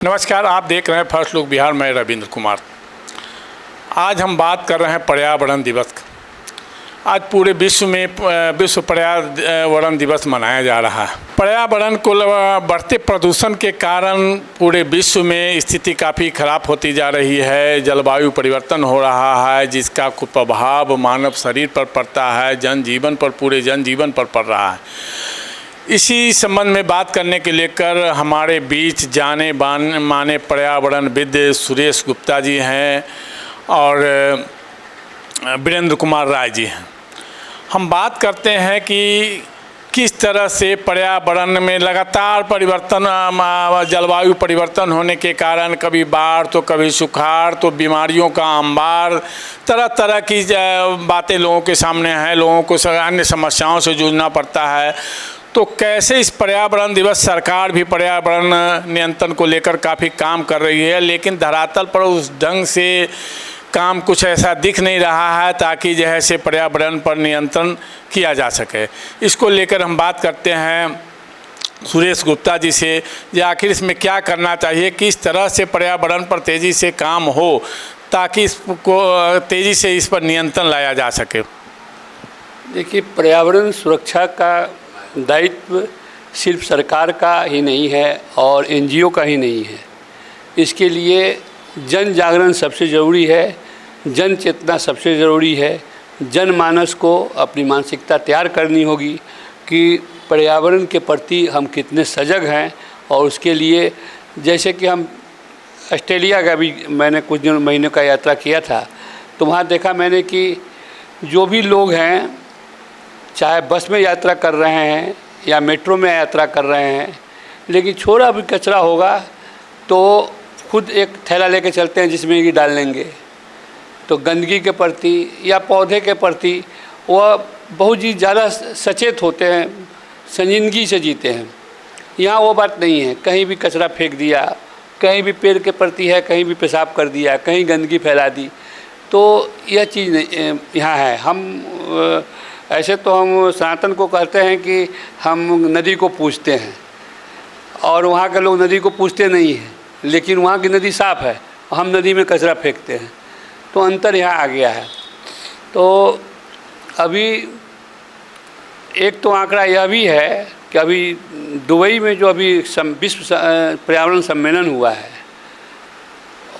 नमस्कार, आप देख रहे हैं फर्स्ट लुक बिहार। मैं रविंद्र कुमार। आज हम बात कर रहे हैं पर्यावरण दिवस की। आज पूरे विश्व में विश्व पर्यावरण दिवस मनाया जा रहा है। पर्यावरण को बढ़ते प्रदूषण के कारण पूरे विश्व में स्थिति काफ़ी ख़राब होती जा रही है। जलवायु परिवर्तन हो रहा है, जिसका कुप्रभाव मानव शरीर पर पड़ता है, जनजीवन पर, पूरे जनजीवन पर पड़ रहा है। इसी संबंध में बात करने के लेकर हमारे बीच जाने माने पर्यावरणविद सुरेश गुप्ता जी हैं और वीरेंद्र कुमार राय जी हैं। हम बात करते हैं कि किस तरह से पर्यावरण में लगातार परिवर्तन, जलवायु परिवर्तन होने के कारण कभी बाढ़ तो कभी सुखाड़ तो बीमारियों का अंबार, तरह तरह की बातें लोगों के सामने हैं। लोगों को अन्य समस्याओं से जूझना पड़ता है। तो कैसे इस पर्यावरण दिवस, सरकार भी पर्यावरण नियंत्रण को लेकर काफ़ी काम कर रही है, लेकिन धरातल पर उस ढंग से काम कुछ ऐसा दिख नहीं रहा है ताकि जो है से पर्यावरण पर नियंत्रण किया जा सके। इसको लेकर हम बात करते हैं सुरेश गुप्ता जी से, कि आखिर इसमें क्या करना चाहिए, किस तरह से पर्यावरण पर तेज़ी से काम हो ताकि इसको तेज़ी से इस पर नियंत्रण लाया जा सके। देखिए, पर्यावरण सुरक्षा का दायित्व सिर्फ सरकार का ही नहीं है और एनजीओ का ही नहीं है। इसके लिए जन जागरण सबसे ज़रूरी है, जन चेतना सबसे ज़रूरी है। जनमानस को अपनी मानसिकता तैयार करनी होगी कि पर्यावरण के प्रति हम कितने सजग हैं। और उसके लिए जैसे कि हम ऑस्ट्रेलिया का भी मैंने कुछ महीनों का यात्रा किया था, तो वहाँ देखा मैंने कि जो भी लोग हैं, चाहे बस में यात्रा कर रहे हैं या मेट्रो में यात्रा कर रहे हैं, लेकिन छोटा भी कचरा होगा तो खुद एक थैला लेके चलते हैं जिसमें कि डाल लेंगे। तो गंदगी के प्रति या पौधे के प्रति वह बहुत ही ज़्यादा सचेत होते हैं, संजीदगी से जीते हैं। यहाँ वो बात नहीं है, कहीं भी कचरा फेंक दिया, कहीं भी पेड़ के प्रति है, कहीं भी पेशाब कर दिया, कहीं गंदगी फैला दी। तो यह चीज़ यहाँ है। हम ऐसे तो हम सनातन को कहते हैं कि हम नदी को पूजते हैं, और वहाँ के लोग नदी को पूजते नहीं हैं, लेकिन वहाँ की नदी साफ़ है, हम नदी में कचरा फेंकते हैं। तो अंतर यहाँ आ गया है। तो अभी एक तो आंकड़ा यह भी है कि अभी दुबई में जो अभी विश्व पर्यावरण सम्मेलन हुआ है,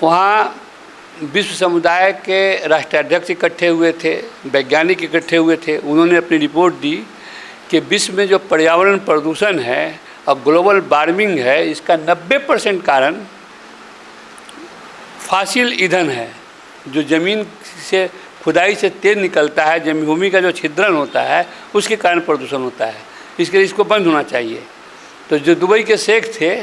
वहाँ विश्व समुदाय के राष्ट्राध्यक्ष इकट्ठे हुए थे, वैज्ञानिक इकट्ठे हुए थे। उन्होंने अपनी रिपोर्ट दी कि विश्व में जो पर्यावरण प्रदूषण है और ग्लोबल वार्मिंग है, इसका 90% कारण फॉसिल ईंधन है। जो ज़मीन से खुदाई से तेल निकलता है, जमीन भूमि का जो छिद्रण होता है, उसके कारण प्रदूषण होता है। इसके लिए इसको बंद होना चाहिए। तो जो दुबई के शेख थे,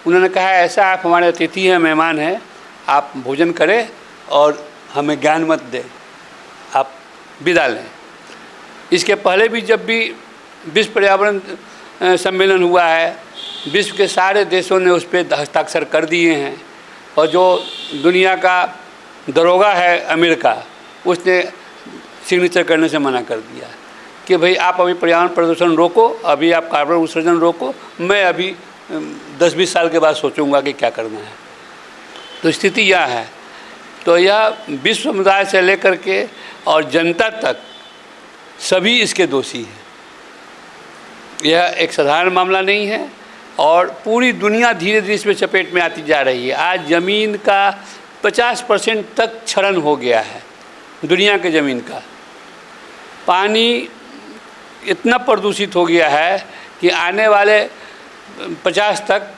उन्होंने कहा ऐसा आप हमारे अतिथि हैं, मेहमान हैं, आप भोजन करें और हमें ज्ञान मत दें, आप विदा लें। इसके पहले भी जब भी विश्व पर्यावरण सम्मेलन हुआ है, विश्व के सारे देशों ने उस पर हस्ताक्षर कर दिए हैं। और जो दुनिया का दरोगा है अमेरिका, उसने सिग्नेचर करने से मना कर दिया कि भाई आप अभी पर्यावरण प्रदूषण रोको, अभी आप कार्बन उत्सर्जन रोको, मैं अभी 10-20 साल के बाद सोचूंगा कि क्या करना है। तो स्थिति यह है। तो यह विश्व समुदाय से लेकर के और जनता तक सभी इसके दोषी हैं। यह एक साधारण मामला नहीं है और पूरी दुनिया धीरे धीरे इसमें चपेट में आती जा रही है। आज ज़मीन का 50% तक क्षरण हो गया है, दुनिया के ज़मीन का। पानी इतना प्रदूषित हो गया है कि आने वाले 50 तक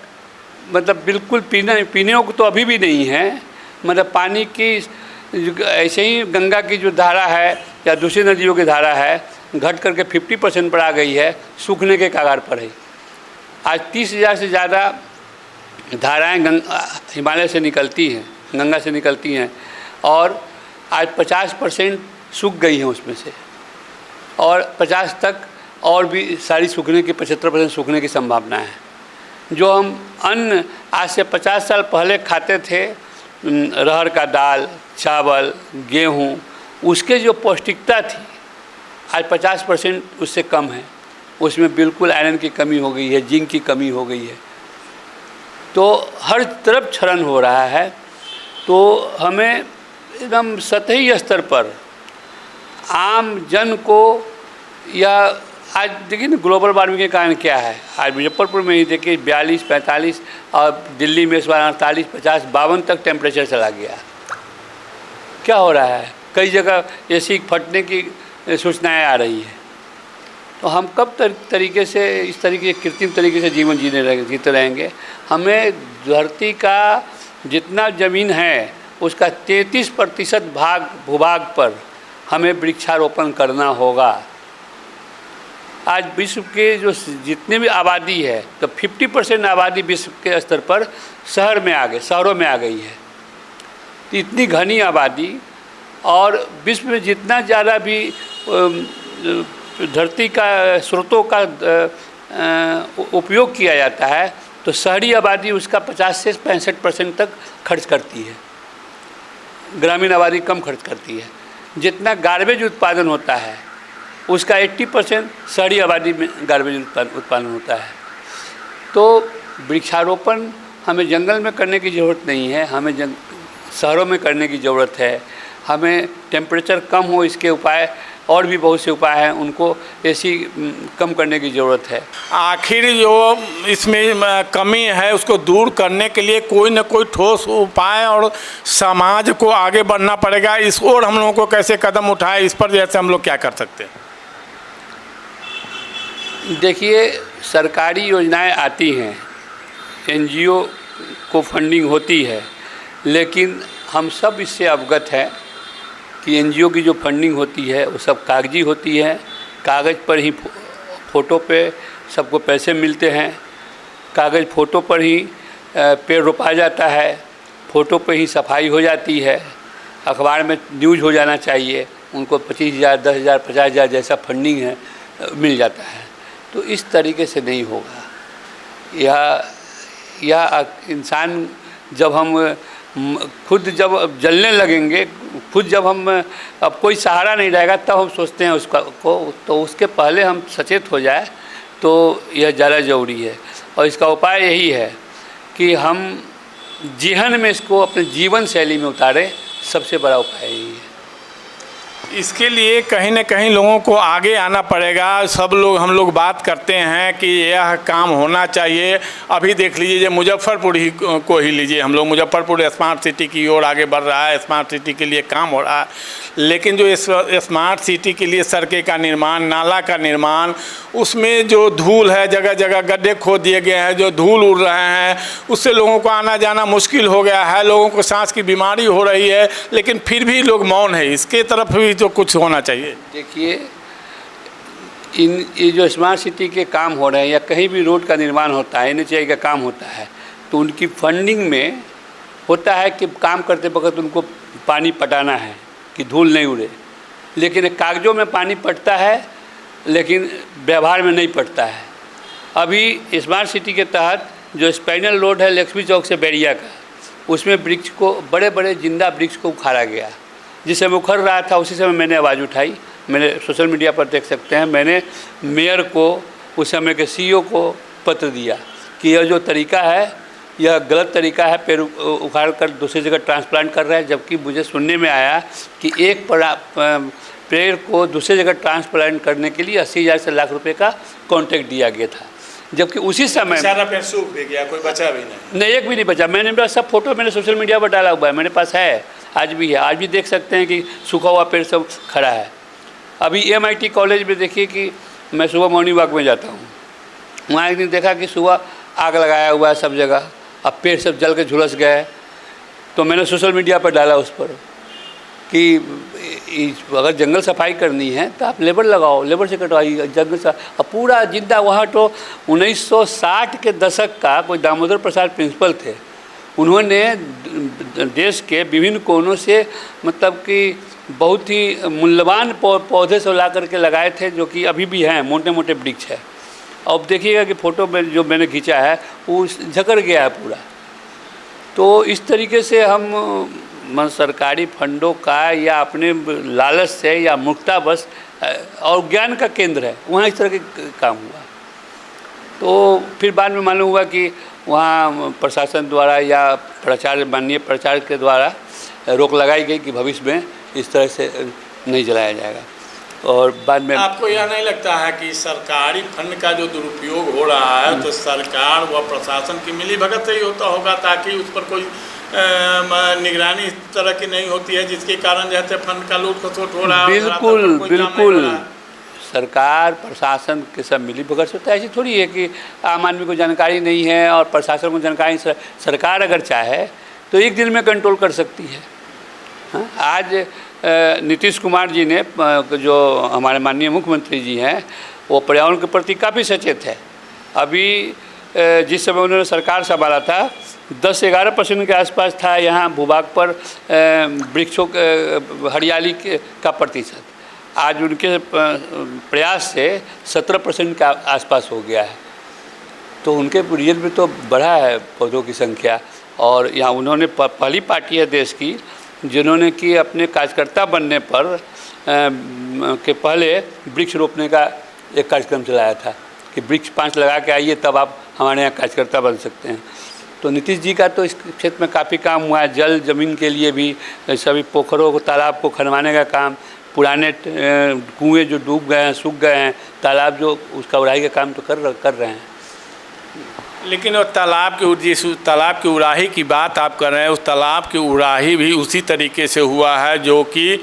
मतलब बिल्कुल पीने को तो अभी भी नहीं है। मतलब पानी की ऐसे ही गंगा की जो धारा है या दूसरी नदियों की धारा है, घट करके 50% पर आ गई है, सूखने के कगार पर है। आज 30,000 से ज़्यादा धाराएं हिमालय से निकलती हैं, गंगा से निकलती हैं, और आज 50% सूख गई हैं उसमें से, और 50 तक और भी सारी सूखने की 75% सूखने की संभावना है। जो हम अन्न आज से 50 साल पहले खाते थे, अरहर का दाल, चावल, गेहूँ, उसके जो पौष्टिकता थी आज 50% उससे कम है। उसमें बिल्कुल आयरन की कमी हो गई है, जिंक की कमी हो गई है। तो हर तरफ क्षरण हो रहा है। तो हमें एकदम सतही स्तर पर आम जन को, या आज देखिए ना ग्लोबल वार्मिंग के कारण क्या है, आज मुजफ्फरपुर में ही देखिए 42, 45 और दिल्ली में इस बार 48, 50, 52 तक टेम्परेचर चला गया। क्या हो रहा है, कई जगह एसी फटने की सूचनाएं आ रही हैं। तो हम कब तरीके से इस तरीके कृत्रिम तरीके से जीवन जीते रहेंगे। हमें धरती का जितना ज़मीन है उसका 33% भूभाग पर हमें वृक्षारोपण करना होगा। आज विश्व के जो जितने भी आबादी है तो 50% आबादी विश्व के स्तर पर शहरों में आ गई है। तो इतनी घनी आबादी और विश्व में जितना ज़्यादा भी धरती का स्रोतों का उपयोग किया जाता है तो शहरी आबादी उसका 50 से 65% तक खर्च करती है, ग्रामीण आबादी कम खर्च करती है। जितना गार्बेज उत्पादन होता है उसका 80% शहरी आबादी में गार्बेज उत्पादन होता है। तो वृक्षारोपण हमें जंगल में करने की ज़रूरत नहीं है, हमें शहरों में करने की ज़रूरत है। हमें टेम्परेचर कम हो इसके उपाय और भी बहुत से उपाय हैं, उनको ऐसी कम करने की ज़रूरत है। आखिर जो इसमें कमी है उसको दूर करने के लिए कोई न कोई ठोस उपाय और समाज को आगे बढ़ना पड़ेगा। इस ओर हम लोगों को कैसे कदम उठाए, इस पर जैसे हम लोग क्या कर सकते हैं? देखिए, सरकारी योजनाएं आती हैं, एनजीओ को फंडिंग होती है, लेकिन हम सब इससे अवगत हैं कि एनजीओ की जो फंडिंग होती है वो सब कागजी होती है। कागज़ पर ही फ़ोटो पे सबको पैसे मिलते हैं, कागज़ फ़ोटो पर ही पेड़ रोपा जाता है, फ़ोटो पे ही सफाई हो जाती है, अखबार में न्यूज़ हो जाना चाहिए, उनको 25,000, 10,000, 50,000 जैसा फंडिंग है मिल जाता है। तो इस तरीके से नहीं होगा। यह इंसान जब हम खुद जब जलने लगेंगे, खुद जब हम अब कोई सहारा नहीं रहेगा तब हम सोचते हैं उसका को, तो उसके पहले हम सचेत हो जाए तो यह ज़्यादा ज़रूरी है। और इसका उपाय यही है कि हम जीवन में इसको अपने जीवन शैली में उतारें, सबसे बड़ा उपाय यही है। इसके लिए कहीं न कहीं लोगों को आगे आना पड़ेगा। सब लोग हम लोग बात करते हैं कि यह काम होना चाहिए। अभी देख लीजिए मुजफ्फरपुर ही को ही लीजिए, हम लोग मुजफ्फरपुर स्मार्ट सिटी की ओर आगे बढ़ रहा है, स्मार्ट सिटी के लिए काम हो रहा है, लेकिन जो इस स्मार्ट सिटी के लिए सड़कें का निर्माण, नाला का निर्माण, उसमें जो धूल है, जगह जगह गड्ढे खोद दिए गए हैं, जो धूल उड़ रहे हैं, उससे लोगों को आना जाना मुश्किल हो गया है, लोगों को सांस की बीमारी हो रही है, लेकिन फिर भी लोग मौन है। इसके तरफ भी जो कुछ होना चाहिए। देखिए, ये जो स्मार्ट सिटी के काम हो रहे हैं या कहीं भी रोड का निर्माण होता है, NHAI का काम होता है, तो उनकी फंडिंग में होता है कि काम करते वक्त उनको पानी पटाना है कि धूल नहीं उड़े, लेकिन कागज़ों में पानी पटता है लेकिन व्यवहार में नहीं पटता है। अभी स्मार्ट सिटी के तहत जो स्पाइनल रोड है लक्ष्मी चौक से बैरिया का, उसमें वृक्ष को, बड़े बड़े जिंदा वृक्ष को उखाड़ा गया। जिस समय उखड़ रहा था उसी समय मैंने आवाज़ उठाई, मैंने सोशल मीडिया पर देख सकते हैं, मैंने मेयर को, उस समय के CEO को पत्र दिया कि यह जो तरीका है यह गलत तरीका है, पेड़ उखाड़ कर दूसरी जगह ट्रांसप्लांट कर रहा है। जबकि मुझे सुनने में आया कि एक पेड़ को दूसरी जगह ट्रांसप्लांट करने के लिए 80,000 से लाख रुपए का कॉन्ट्रैक्ट दिया गया था, जबकि उसी समय सारा पेड़ सूख भी गया, कोई बचा भी नहीं, एक भी नहीं बचा। मैंने मेरा सब फोटो मैंने सोशल मीडिया पर डाला हुआ है, मेरे पास है, आज भी है, आज भी देख सकते हैं कि सूखा हुआ पेड़ सब खड़ा है। अभी MIT कॉलेज में देखिए कि मैं सुबह मॉर्निंग वॉक में जाता हूँ, वहाँ एक दिन देखा कि सुबह आग लगाया हुआ है सब जगह, अब पेड़ सब जल के झुलस गए। तो मैंने सोशल मीडिया पर डाला उस पर कि अगर जंगल सफाई करनी है तो आप लेबर लगाओ, लेबर से कटवाइए जंगल से। अब पूरा जिंदा, वहाँ तो 1960 के दशक का कोई दामोदर प्रसाद प्रिंसिपल थे, उन्होंने देश के विभिन्न कोनों से मतलब कि बहुत ही मूल्यवान पौधे से ला करके लगाए थे, जो कि अभी भी हैं, मोटे मोटे वृक्ष है। अब देखिएगा कि फ़ोटो में जो मैंने खींचा है वो झकड़ गया है पूरा। तो इस तरीके से हम सरकारी फंडों का या अपने लालच से या मूर्खतावश, और ज्ञान का केंद्र है, वहाँ इस तरह के काम हुआ। तो फिर बाद में मालूम हुआ कि वहाँ प्रशासन द्वारा या प्राचार्य माननीय प्राचार्य के द्वारा रोक लगाई गई कि भविष्य में इस तरह से नहीं जलाया जाएगा। और बाद में आपको यह नहीं लगता है कि सरकारी फंड का जो दुरुपयोग हो रहा है तो सरकार व प्रशासन की मिलीभगत से ही होता होगा, ताकि उस पर कोई निगरानी इस तरह की नहीं होती है जिसके कारण जैसे फंड का लूट खसोट हो रहा है? बिल्कुल बिल्कुल, सरकार प्रशासन के सब मिलीभगत से होता है। ऐसी थोड़ी है कि आम आदमी को जानकारी नहीं है और प्रशासन को जानकारी। सरकार अगर चाहे तो एक दिन में कंट्रोल कर सकती है। हाँ? आज नीतीश कुमार जी ने, जो हमारे माननीय मुख्यमंत्री जी हैं, वो पर्यावरण के प्रति काफ़ी सचेत है। अभी जिस समय उन्होंने सरकार संभाला था 10-11% के आसपास था यहाँ भूभाग पर वृक्षों हरियाली का प्रतिशत। आज उनके प्रयास से 17% के आसपास हो गया है। तो उनके पीरियड में तो बढ़ा है पौधों की संख्या। और यहाँ उन्होंने पहली पार्टी है देश की जिन्होंने कि अपने कार्यकर्ता बनने पर के पहले वृक्ष रोपने का एक कार्यक्रम चलाया था कि वृक्ष 5 लगा के आइए तब आप हमारे यहाँ कार्यकर्ता बन सकते हैं। तो नीतीश जी का तो इस क्षेत्र में काफ़ी काम हुआ है। जल जमीन के लिए भी सभी पोखरों को, तालाब को खनवाने का काम, पुराने कुएँ जो डूब गए हैं, सूख गए हैं, तालाब जो उसका उड़ाई का काम तो कर रहे हैं। लेकिन उस तालाब की उड़ाही की बात आप कर रहे हैं, उस तालाब की उड़ाही भी उसी तरीके से हुआ है जो कि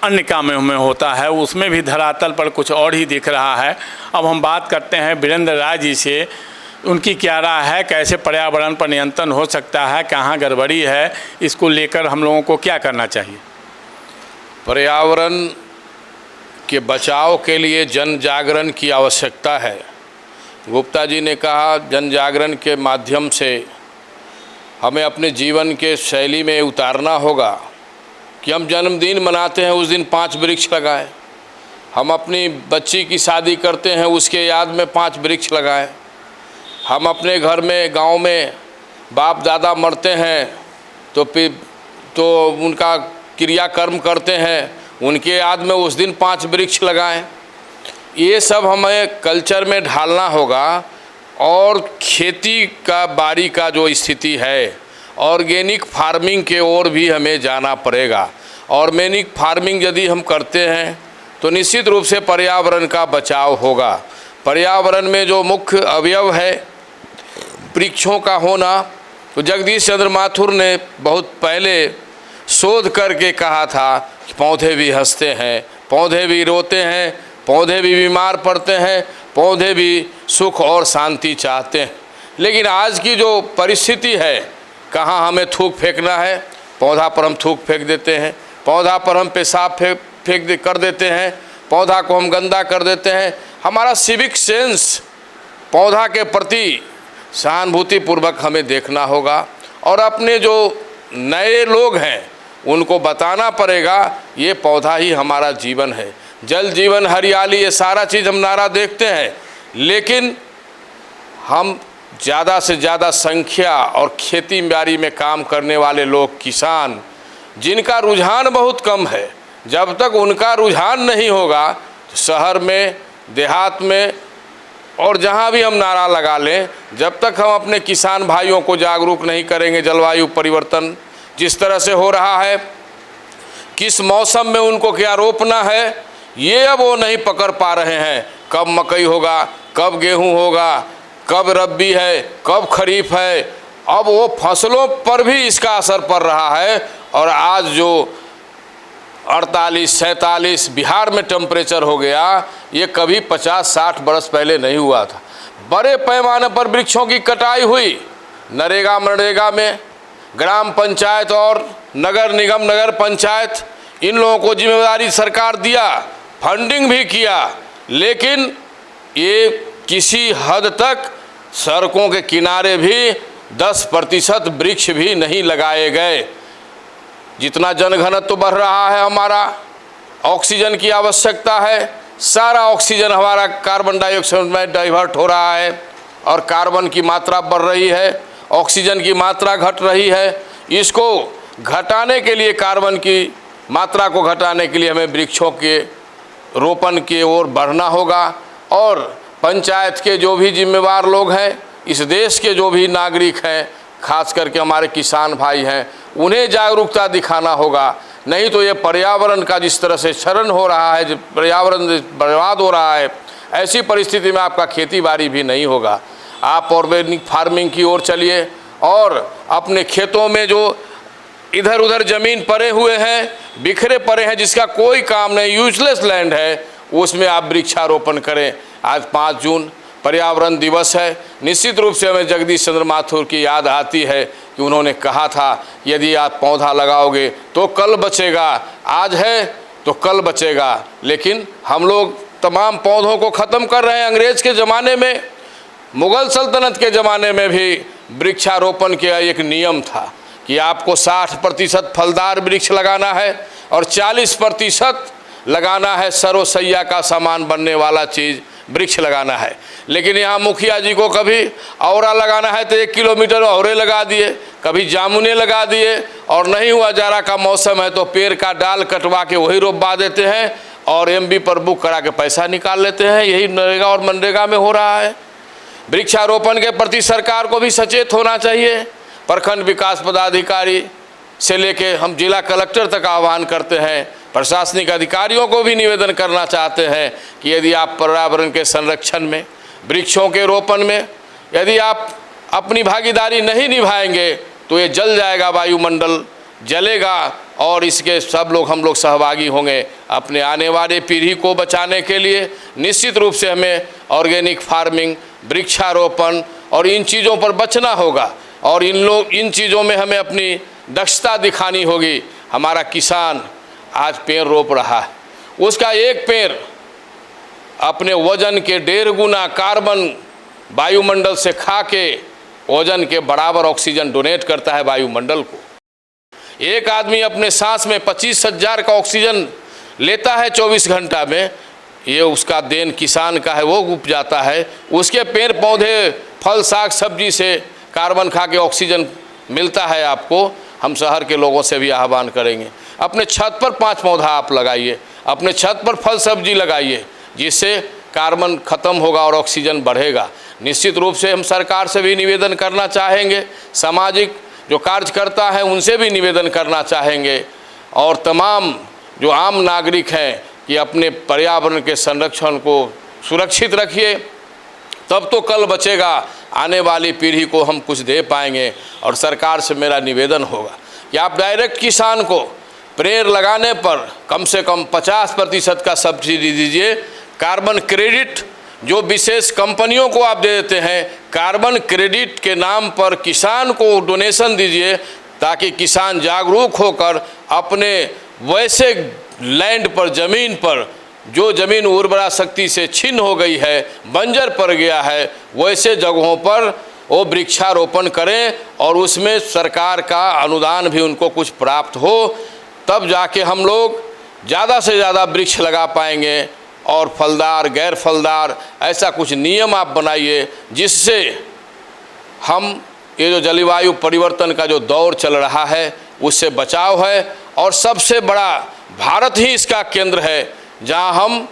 अन्य कामों में होता है, उसमें भी धरातल पर कुछ और ही दिख रहा है। अब हम बात करते हैं वीरेंद्र राय जी से, उनकी क्या राय है, कैसे पर्यावरण पर नियंत्रण हो सकता है, कहाँ गड़बड़ी है, इसको लेकर हम लोगों को क्या करना चाहिए? पर्यावरण के बचाव के लिए जन जागरण की आवश्यकता है। गुप्ता जी ने कहा जन जागरण के माध्यम से हमें अपने जीवन के शैली में उतारना होगा कि हम जन्मदिन मनाते हैं उस दिन 5 वृक्ष लगाएं। हम अपनी बच्ची की शादी करते हैं उसके याद में 5 वृक्ष लगाएं। हम अपने घर में, गांव में बाप दादा मरते हैं तो उनका क्रियाकर्म करते हैं, उनके याद में उस दिन 5 वृक्ष लगाएं। ये सब हमें कल्चर में ढालना होगा। और खेती का बाड़ी का जो स्थिति है, ऑर्गेनिक फार्मिंग के ओर भी हमें जाना पड़ेगा। ऑर्गेनिक फार्मिंग यदि हम करते हैं तो निश्चित रूप से पर्यावरण का बचाव होगा। पर्यावरण में जो मुख्य अवयव है वृक्षों का होना, तो जगदीश चंद्र माथुर ने बहुत पहले शोध करके कहा था कि पौधे भी हंसते हैं, पौधे भी रोते हैं, पौधे भी बीमार पड़ते हैं, पौधे भी सुख और शांति चाहते हैं। लेकिन आज की जो परिस्थिति है, कहाँ हमें थूक फेंकना है, पौधा पर हम थूक फेंक देते हैं, पौधा पर हम पेशाब फेंक कर देते हैं, पौधा को हम गंदा कर देते हैं। हमारा सिविक सेंस पौधा के प्रति सहानुभूति पूर्वक हमें देखना होगा। और अपने जो नए लोग हैं उनको बताना पड़ेगा ये पौधा ही हमारा जीवन है। जल जीवन हरियाली, ये सारा चीज़ हम नारा देखते हैं, लेकिन हम ज़्यादा से ज़्यादा संख्या और खेती बाड़ी में काम करने वाले लोग, किसान, जिनका रुझान बहुत कम है, जब तक उनका रुझान नहीं होगा तो शहर में, देहात में और जहाँ भी हम नारा लगा लें, जब तक हम अपने किसान भाइयों को जागरूक नहीं करेंगे, जलवायु परिवर्तन जिस तरह से हो रहा है, किस मौसम में उनको क्या रोपना है, ये अब वो नहीं पकड़ पा रहे हैं। कब मकई होगा, कब गेहूं होगा, कब रब्बी है, कब खरीफ है, अब वो फसलों पर भी इसका असर पड़ रहा है। और आज जो 48-47 बिहार में टेम्परेचर हो गया, ये कभी 50-60 बरस पहले नहीं हुआ था। बड़े पैमाने पर वृक्षों की कटाई हुई। नरेगा मनरेगा में ग्राम पंचायत और नगर निगम, नगर पंचायत, इन लोगों को जिम्मेदारी सरकार दिया, फंडिंग भी किया, लेकिन ये किसी हद तक सड़कों के किनारे भी 10% वृक्ष भी नहीं लगाए गए। जितना जनघनत्व बढ़ रहा है, हमारा ऑक्सीजन की आवश्यकता है, सारा ऑक्सीजन हमारा कार्बन डाइऑक्साइड में डाइवर्ट हो रहा है और कार्बन की मात्रा बढ़ रही है, ऑक्सीजन की मात्रा घट रही है। इसको घटाने के लिए, कार्बन की मात्रा को घटाने के लिए हमें वृक्षों के रोपण की ओर बढ़ना होगा और पंचायत के जो भी जिम्मेवार लोग हैं, इस देश के जो भी नागरिक हैं, खास करके हमारे किसान भाई हैं, उन्हें जागरूकता दिखाना होगा। नहीं तो ये पर्यावरण का जिस तरह से क्षरण हो रहा है, पर्यावरण बर्बाद हो रहा है, ऐसी परिस्थिति में आपका खेती बाड़ी भी नहीं होगा। आप ऑर्गेनिक फार्मिंग की ओर चलिए और अपने खेतों में जो इधर उधर ज़मीन पड़े हुए हैं, बिखरे पड़े हैं, जिसका कोई काम नहीं, यूजलेस लैंड है, उसमें आप वृक्षारोपण करें। आज 5 जून पर्यावरण दिवस है। निश्चित रूप से हमें जगदीश चंद्र माथुर की याद आती है कि उन्होंने कहा था, यदि आप पौधा लगाओगे तो कल बचेगा, आज है तो कल बचेगा। लेकिन हम लोग तमाम पौधों को ख़त्म कर रहे हैं। अंग्रेज़ के ज़माने में, मुग़ल सल्तनत के ज़माने में भी वृक्षारोपण का एक नियम था कि आपको 60% फलदार वृक्ष लगाना है और 40% लगाना है सरोसैया का सामान बनने वाला चीज़, वृक्ष लगाना है। लेकिन यहाँ मुखिया जी को कभी औरा लगाना है तो 1 किलोमीटर औरे लगा दिए, कभी जामुने लगा दिए, और नहीं हुआ जाड़ा का मौसम है तो पेड़ का डाल कटवा के वही रोपवा देते हैं और MB पर बुक करा के पैसा निकाल लेते हैं। यही नरेगा और मनरेगा में हो रहा है। वृक्षारोपण के प्रति सरकार को भी सचेत होना चाहिए। प्रखंड विकास पदाधिकारी से लेके हम जिला कलेक्टर तक आह्वान करते हैं, प्रशासनिक अधिकारियों को भी निवेदन करना चाहते हैं कि यदि आप पर्यावरण के संरक्षण में, वृक्षों के रोपण में यदि आप अपनी भागीदारी नहीं निभाएंगे तो ये जल जाएगा, वायुमंडल जलेगा और इसके सब लोग, हम लोग सहभागी होंगे। अपने आने वाले पीढ़ी को बचाने के लिए निश्चित रूप से हमें ऑर्गेनिक फार्मिंग, वृक्षारोपण और इन चीज़ों पर बचना होगा और इन चीज़ों में हमें अपनी दक्षता दिखानी होगी। हमारा किसान आज पेड़ रोप रहा है, उसका एक पेड़ अपने वजन के 1.5 गुना कार्बन वायुमंडल से खा के वजन के बराबर ऑक्सीजन डोनेट करता है वायुमंडल को। एक आदमी अपने सांस में 25,000 का ऑक्सीजन लेता है 24 घंटा में, ये उसका देन किसान का है, वो उपजाता है। उसके पेड़ पौधे, फल, साग सब्जी से कार्बन खा के ऑक्सीजन मिलता है आपको। हम शहर के लोगों से भी आह्वान करेंगे, अपने छत पर 5 पौधा आप लगाइए, अपने छत पर फल सब्जी लगाइए, जिससे कार्बन ख़त्म होगा और ऑक्सीजन बढ़ेगा। निश्चित रूप से हम सरकार से भी निवेदन करना चाहेंगे, सामाजिक जो कार्यकर्ता हैं उनसे भी निवेदन करना चाहेंगे और तमाम जो आम नागरिक हैं कि अपने पर्यावरण के संरक्षण को सुरक्षित रखिए, तब तो कल बचेगा, आने वाली पीढ़ी को हम कुछ दे पाएंगे। और सरकार से मेरा निवेदन होगा कि आप डायरेक्ट किसान को पेड़ लगाने पर कम से कम 50% का सब्सिडी दीजिए। कार्बन क्रेडिट जो विशेष कंपनियों को आप दे देते हैं, कार्बन क्रेडिट के नाम पर किसान को डोनेशन दीजिए, ताकि किसान जागरूक होकर अपने वैसे लैंड पर, ज़मीन पर, जो ज़मीन उर्वरा शक्ति से छिन्न हो गई है, बंजर पड़ गया है, वैसे जगहों पर वो वृक्षारोपण करें और उसमें सरकार का अनुदान भी उनको कुछ प्राप्त हो। तब जाके हम लोग ज़्यादा से ज़्यादा वृक्ष लगा पाएंगे। और फलदार, गैर फलदार, ऐसा कुछ नियम आप बनाइए जिससे हम ये जो जलवायु परिवर्तन का जो दौर चल रहा है उससे बचाव है। और सबसे बड़ा भारत ही इसका केंद्र है, जहां हम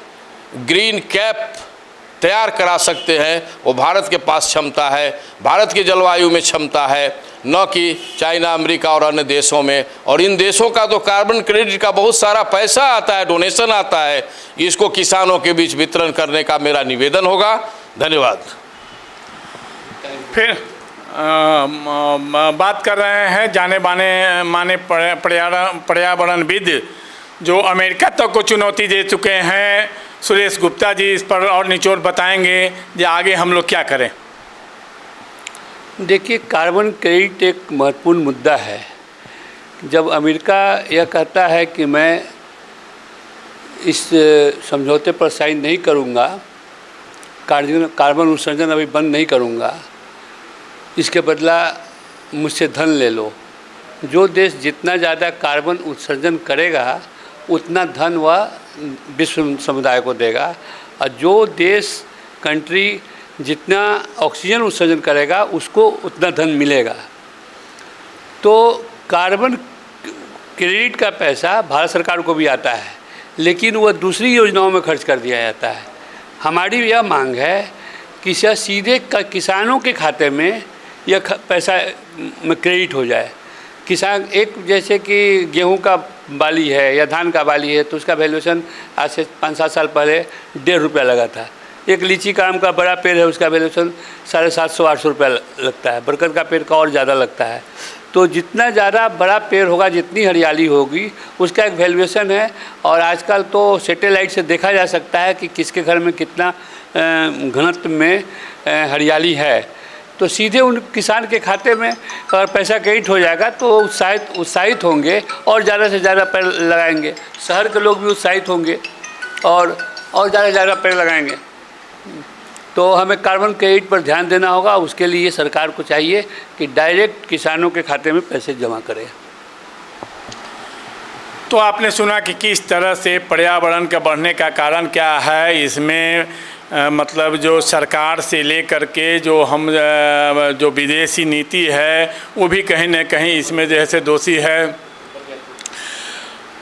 ग्रीन कैप तैयार करा सकते हैं। वो भारत के पास क्षमता है, भारत की जलवायु में क्षमता है, न कि चाइना, अमेरिका और अन्य देशों में। और इन देशों का तो कार्बन क्रेडिट का बहुत सारा पैसा आता है, डोनेशन आता है, इसको किसानों के बीच वितरण करने का मेरा निवेदन होगा। धन्यवाद। फिर बात कर रहे हैं जाने माने पर्यावरणविद जो अमेरिका तक को चुनौती दे चुके हैं, सुरेश गुप्ता जी इस पर और निचोड़ बताएंगे कि आगे हम लोग क्या करें। देखिए, कार्बन क्रेडिट एक महत्वपूर्ण मुद्दा है। जब अमेरिका यह कहता है कि मैं इस समझौते पर साइन नहीं करूंगा, कार्बन उत्सर्जन अभी बंद नहीं करूंगा, इसके बदला मुझसे धन ले लो। जो देश जितना ज़्यादा कार्बन उत्सर्जन करेगा उतना धन वह विश्व समुदाय को देगा, और जो देश, कंट्री जितना ऑक्सीजन उत्सर्जन करेगा उसको उतना धन मिलेगा। तो कार्बन क्रेडिट का पैसा भारत सरकार को भी आता है, लेकिन वह दूसरी योजनाओं में खर्च कर दिया जाता है। हमारी यह मांग है कि सीधे किसानों के खाते में यह पैसा में क्रेडिट हो जाए। किसान एक जैसे कि गेहूं का बाली है या धान का बाली है तो उसका वैल्यूएशन आज से 5-7 साल पहले 1.5 रुपया लगा था। एक लीची का आम का बड़ा पेड़ है उसका वैल्यूएशन 750-800 रुपया लगता है। बरगद का पेड़ का और ज़्यादा लगता है। तो जितना ज़्यादा बड़ा पेड़ होगा, जितनी हरियाली होगी, उसका एक वैल्यूएशन है। और आजकल तो सैटेलाइट से देखा जा सकता है कि किसके घर में कितना घनत्व में हरियाली है। तो सीधे उन किसान के खाते में अगर पैसा क्रेडिट हो जाएगा तो उत्साहित होंगे और ज़्यादा से ज़्यादा पेड़ लगाएंगे। शहर के लोग भी उत्साहित होंगे और ज़्यादा से ज़्यादा पेड़ लगाएंगे। तो हमें कार्बन क्रेडिट पर ध्यान देना होगा। उसके लिए सरकार को चाहिए कि डायरेक्ट किसानों के खाते में पैसे जमा करें। तो आपने सुना कि किस तरह से पर्यावरण के बढ़ने का कारण क्या है। इसमें मतलब जो सरकार से लेकर के जो विदेशी नीति है वो भी कहीं न कहीं इसमें जैसे दोषी है।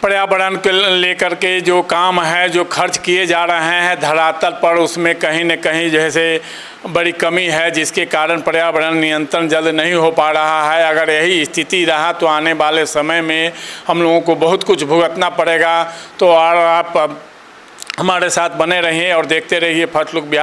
पर्यावरण को लेकर के जो काम है, जो खर्च किए जा रहे हैं धरातल पर, उसमें कहीं न कहीं जैसे बड़ी कमी है, जिसके कारण पर्यावरण नियंत्रण जल्द नहीं हो पा रहा है। अगर यही स्थिति रहा तो आने वाले समय में हम लोगों को बहुत कुछ भुगतना पड़ेगा। तो और आप हमारे साथ बने रहिए और देखते रहिए फर्स्ट लुक बिहार।